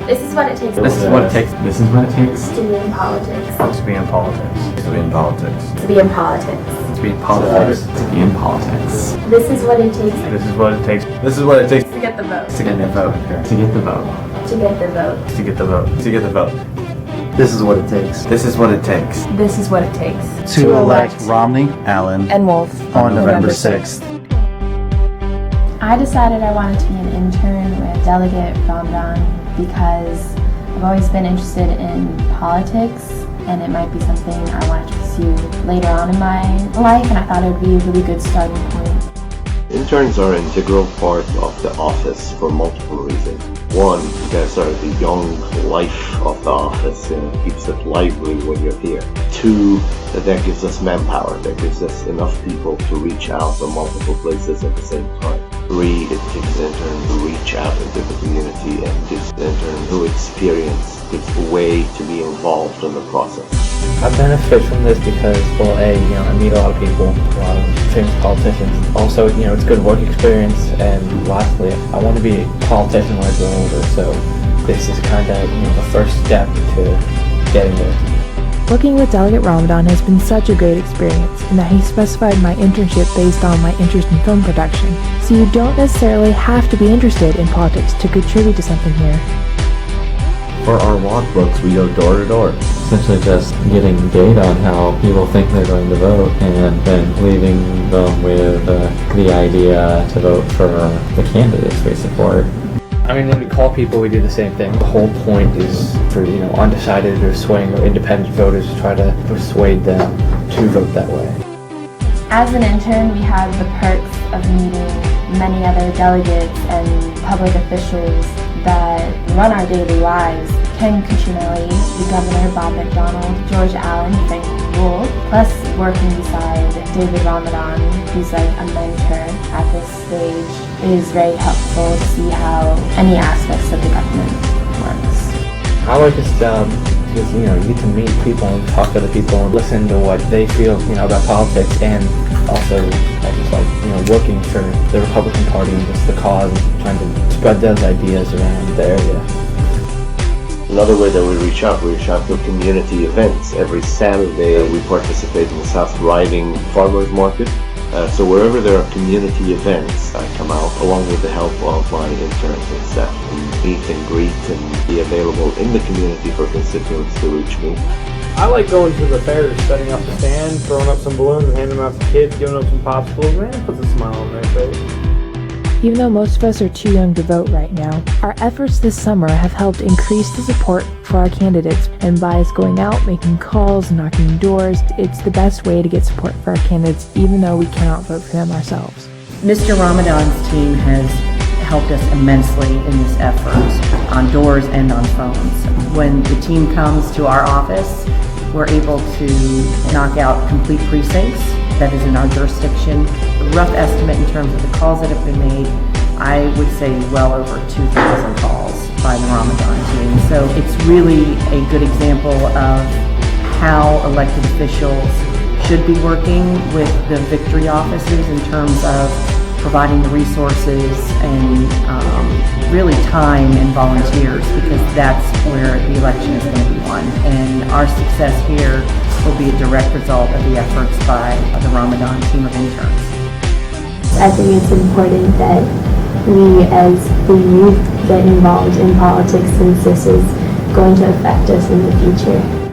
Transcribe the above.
This is what it takes. This is what it takes. This is what it takes to be in politics. to be in politics. To be in politics. To be in politics. To be in politics. To be in politics. This is what it takes. This is what it takes. This is what it takes To get the vote. to get the vote. To get the vote. To get the vote. To get the vote. To get the vote. This is what it takes This is what it takes. This is what it takes. to elect Romney, Allen, And Wolf on November 6th. I decided I wanted to be an intern with Delegate Ramadan because I've always been interested in politics and it might be something I wanted to pursue later on in my life, and I thought it would be a really good starting point. Interns are an integral part of the office for multiple reasons. One, you guys are the young life of the office and it keeps it lively when you're here. Two, that gives us manpower, that gives us enough people to reach out to multiple places at the same time. Three, it gives the intern to reach out into the community and gives the intern new experience, gives a way to be involved in the process. I benefit from this because, well, I meet a lot of people, a lot of famous politicians. Also, it's good work experience, and lastly, I want to be a politician when I grow older, so this is kind of, the first step to getting there. Working with Delegate Ramadan has been such a great experience in that he specified my internship based on my interest in film production. So you don't necessarily have to be interested in politics to contribute to something here. For our walk books, we go door to door. Essentially just getting data on how people think they're going to vote and then leaving them with the idea to vote for the candidates we support. When we call people, we do the same thing. The whole point is for, undecided or swing or independent voters to try to persuade them to vote that way. As an intern, we have the perks of meeting many other delegates and public officials that run our daily lives. Ken Cuccinelli, the governor, Bob McDonald, George Allen, Frank Wolf, plus working beside David Ramadan, who's like a mentor at this stage, is very helpful to see how any aspects of the government works. I like this job because, you get to meet people and talk to other people and listen to what they feel, about politics, and also I just like, working for the Republican Party and just the cause and trying to spread those ideas around the area. Another way that we reach out to community events. Every Saturday we participate in the South Riding Farmers Market. So wherever there are community events, I come out along with the help of my interns and staff to meet and greet and be available in the community for constituents to reach me. I like going to the fairs, setting up the stand, throwing up some balloons and handing them out to kids, giving them some popsicles. Man, it puts a smile on their face. Even though most of us are too young to vote right now, our efforts this summer have helped increase the support for our candidates, and by us going out, making calls, knocking doors, it's the best way to get support for our candidates even though we cannot vote for them ourselves. Mr. Ramadan's team has helped us immensely in this effort, on doors and on phones. When the team comes to our office, we're able to knock out complete precincts that is in our jurisdiction. The rough estimate in terms of the calls that have been made, I would say well over 2,000 calls by the Ramadan team. So it's really a good example of how elected officials should be working with the victory offices in terms of providing the resources and really time and volunteers, because that's where the election is going to be won. And our success here will be a direct result of the efforts by the Ramadan team of interns. I think it's important that we as the youth get involved in politics, since this is going to affect us in the future.